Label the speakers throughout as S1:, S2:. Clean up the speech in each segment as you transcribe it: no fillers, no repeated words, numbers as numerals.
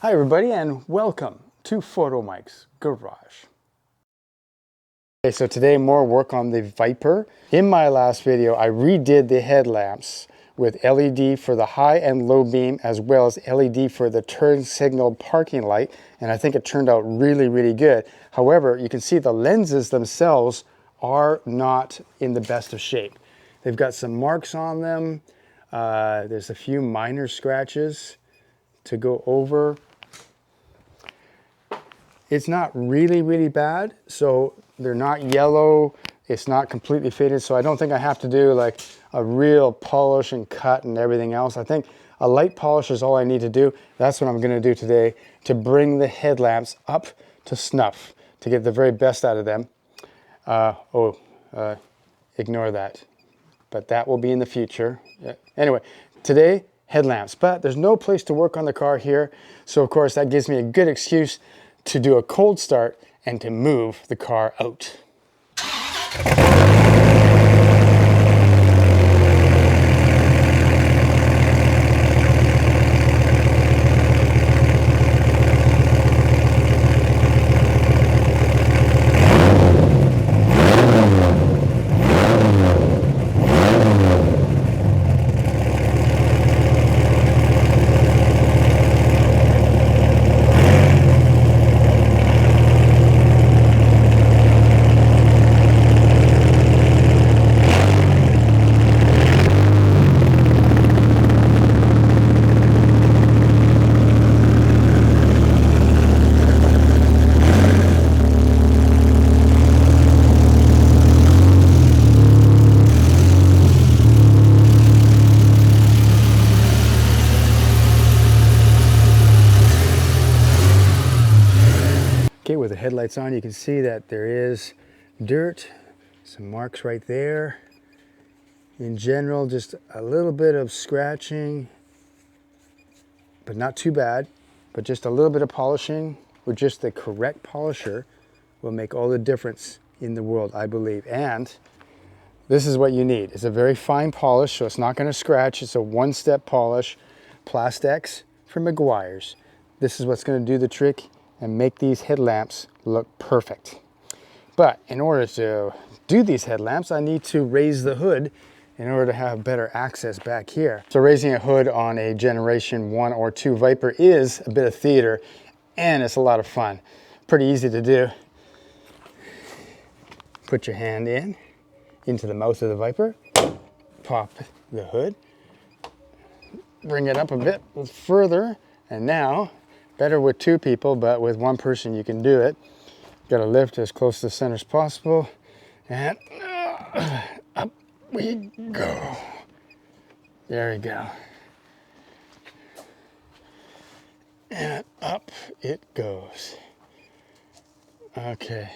S1: Hi everybody and welcome to Photomikes Garage. Okay, so today more work on the Viper. In my last video I redid the headlamps with LED for the high and low beam as well as LED for the turn signal parking light, and I think it turned out really good. However, you can see the lenses themselves are not in the best of shape. They've got some marks on them. There's a few minor scratches to go over. It's not really bad, so they're not yellow, it's not completely faded, so I don't think I have to do like a real polish and cut and everything else. I think a light polish is all I need to do. That's what I'm going to do today to bring the headlamps up to snuff, to get the very best out of them. Ignore that, but that will be in the future. Anyway, today, headlamps, but there's no place to work on the car here, so of course that gives me a good excuse to do a cold start and to move the car out. Okay, with the headlights on, you can see that there is dirt, some marks right there. In general, just a little bit of scratching, but not too bad. But just a little bit of polishing with just the correct polisher will make all the difference in the world, I believe. And this is what you need. It's a very fine polish, so it's not going to scratch. It's a one-step polish, plastX from Meguiars. This is what's going to do the trick and make these headlamps look perfect. But in order to do these headlamps, I need to raise the hood in order to have better access back here. So raising a hood on a Generation 1 or 2 Viper is a bit of theater, and it's a lot of fun. Pretty easy to do. Put your hand into the mouth of the Viper, pop the hood, bring it up a bit further, and now, better with two people, but with one person you can do it. Got to lift as close to the center as possible, and up we go. There we go. And up it goes. Okay.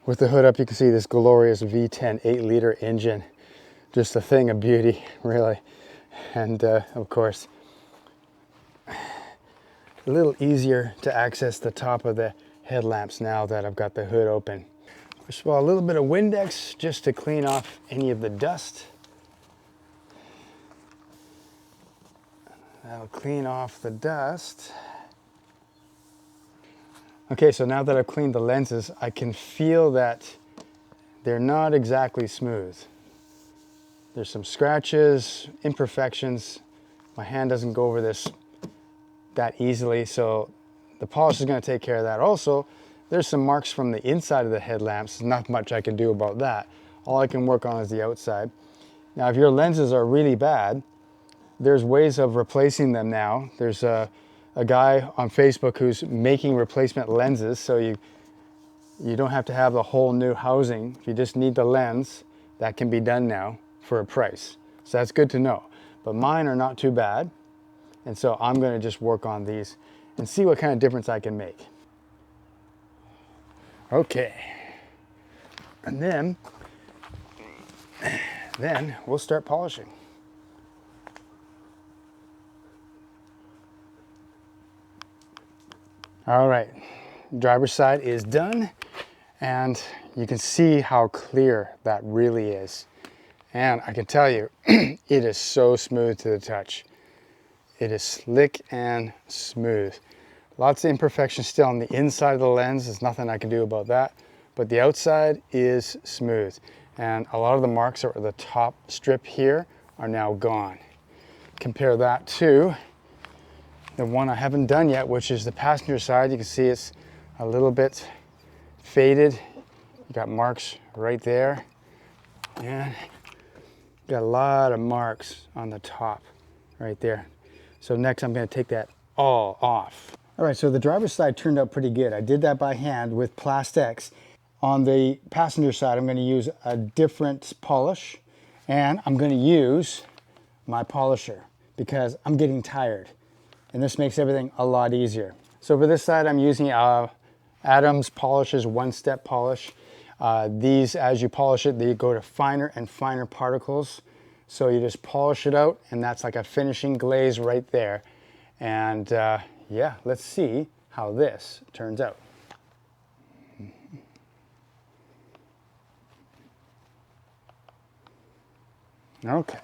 S1: With the hood up, you can see this glorious V10 8-liter engine. Just a thing of beauty, really. And of course, a little easier to access the top of the headlamps now that I've got the hood open. First of all, a little bit of Windex just to clean off any of the dust. That'll clean off the dust. Okay, so now that I've cleaned the lenses, I can feel that they're not exactly smooth. There's some scratches, imperfections. My hand doesn't go over this that easily, so the polish is going to take care of that. Also, there's some marks from the inside of the headlamps. Not much I can do about that. All I can work on is the outside. Now, if your lenses are really bad, there's ways of replacing them now. There's a guy on Facebook who's making replacement lenses, so you don't have to have the whole new housing. If you just need the lens, that can be done now for a price. So that's good to know. But mine are not too bad. And so I'm going to just work on these and see what kind of difference I can make. Okay. And then we'll start polishing. All right, driver's side is done, and you can see how clear that really is. And I can tell you, it is so smooth to the touch. it is slick and smooth. Lots of imperfections still on the inside of the lens. There's nothing I can do about that, but the outside is smooth. And a lot of the marks at the top strip here are now gone. Compare that to the one I haven't done yet, which is the passenger side. You can see it's a little bit faded. You got marks right there. And got a lot of marks on the top right there. So next I'm going to take that all off. All right, so the driver's side turned out pretty good. I did that by hand with plastX. On the passenger side, I'm going to use a different polish, and I'm going to use my polisher because I'm getting tired, and this makes everything a lot easier. So for this side, I'm using Adams Polishes one-step polish. These, as you polish it, they go to finer and finer particles. So you just polish it out, and that's like a finishing glaze right there. And yeah, let's see how this turns out. Okay,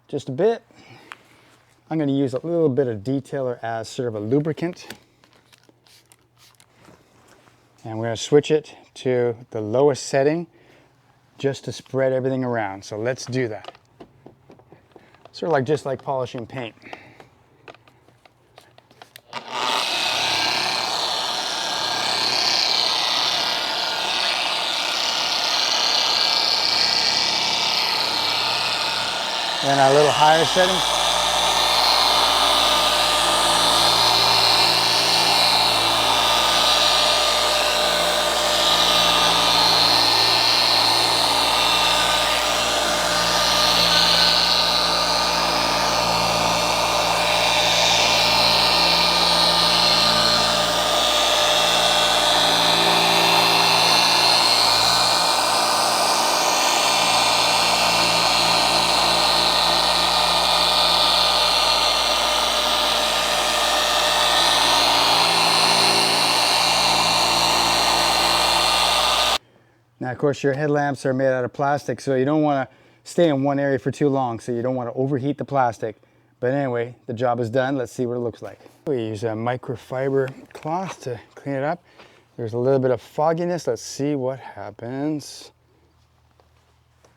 S1: just a bit. I'm going to use a little bit of detailer as sort of a lubricant. And we're going to switch it to the lowest setting just to spread everything around. So let's do that. Sort of like just like polishing paint. Then a little higher setting. Now, of course, your headlamps are made out of plastic, so you don't want to stay in one area for too long, so you don't want to overheat the plastic. But anyway, the job is done. Let's see what it looks like. We use a microfiber cloth to clean it up. There's a little bit of fogginess. Let's see what happens.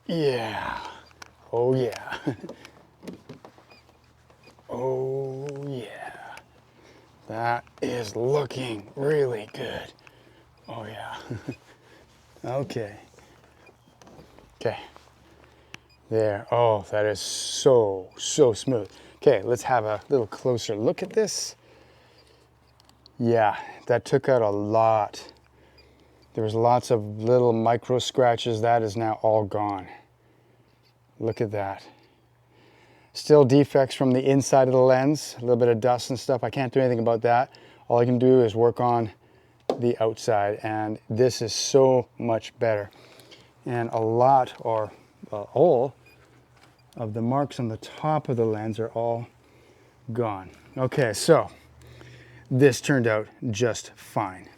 S1: Yeah. Oh, yeah. Oh, yeah. That is looking really good. Oh, yeah. Okay. Okay. There. Oh, that is so smooth. Okay, let's have a little closer look at this. Yeah, that took out a lot. There was lots of little micro scratches. That is now all gone. Look at that. Still defects from the inside of the lens, a little bit of dust and stuff. I can't do anything about that. All I can do is work on the outside, and this is so much better. And a lot, or all of the marks on the top of the lens are all gone. Okay, so this turned out just fine.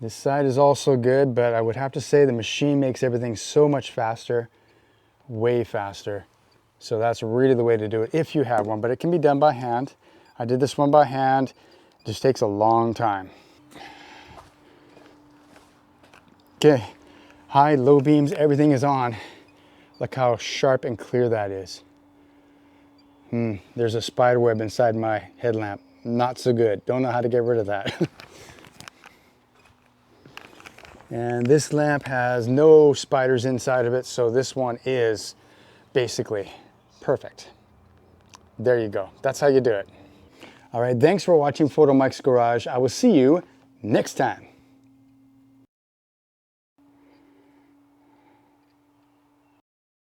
S1: This side is also good, but I would have to say the machine makes everything so much faster, way faster. So that's really the way to do it if you have one, but it can be done by hand. I did this one by hand. It just takes a long time. Okay, high, low beams, everything is on. Look how sharp and clear that is. There's a spider web inside my headlamp. Not so good. Don't know how to get rid of that. And this lamp has no spiders inside of it, so this one is basically perfect. There you go. That's how you do it. All right, thanks for watching Photomikes Garage. I will see you next time.